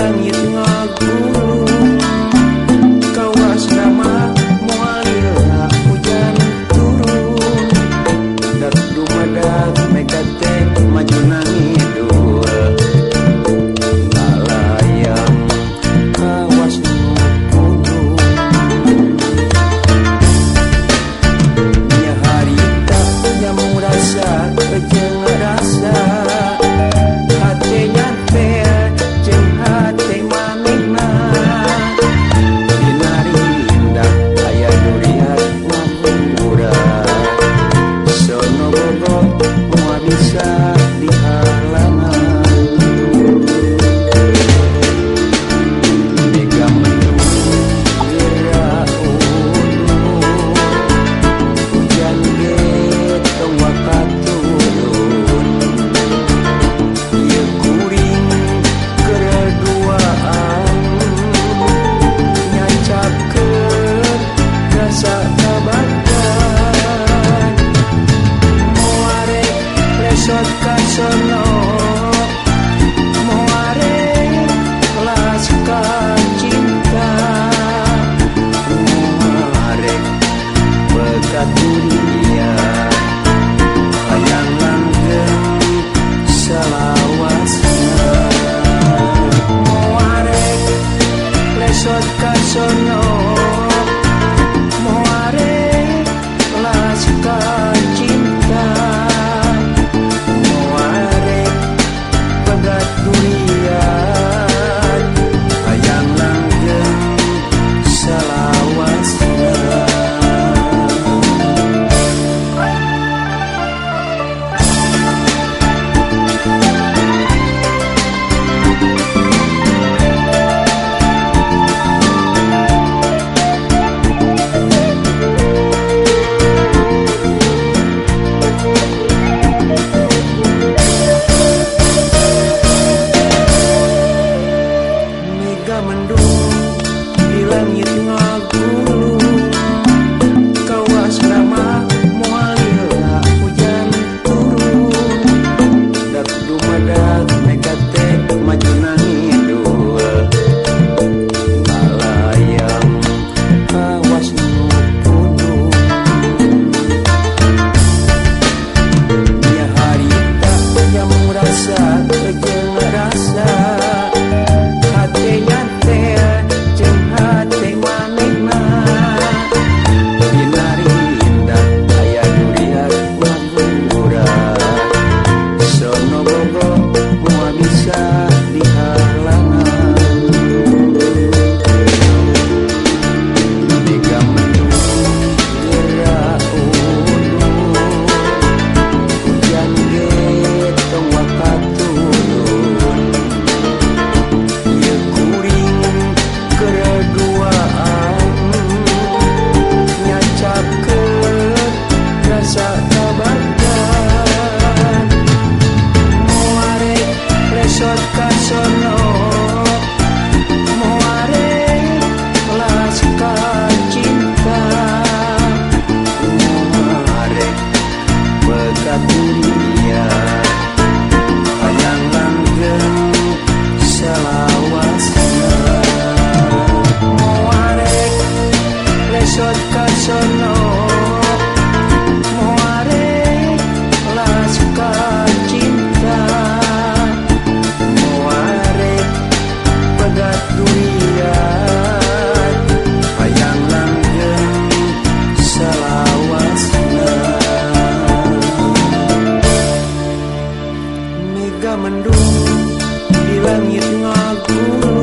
langit ngagulung kawas nama moal lila hujan turun dak dumadak megate maju ngidul ngalayang kawas nu pundung nya harita nya murasa jeung rasa hatenya teh jeung hate manehna dinari indah aya durian ngabuburan sono bogo moal bisa dihalangan mega mendung geura undur hujan ge tong wakaturun ieu kuring kereduaan nyacapkeun rasa kabagan moare resot ka sono moare kelas ka cinta moare bekat dunia hayang langgeng salawasna moare resot ka sono moare kelas ka cinta moare begat dunia hayang langgeng salawasna. Mega mendung di langit ngagulung kawas nama moal lila hujan turun dak dumadak megate maju ngidul ngalayang kawas nu pundung nya harita nya murasa jeung rasa hatenya teh jeung hate manehna dinari indah aya durian ngabuburan sono bogo moal bisa dihalangan mega mendung geura undur hujan ge tong wakaturun ieu kuring kereduaan nyacapkeun rasa kabagan moare resot ka sono moare kelas ka cinta moare bekat dunia hayang langgeng salawasna moare resot ka sono moare kelas ka cinta moare begat dunia hayang langgeng salawasna mega mendung di langit ngagulung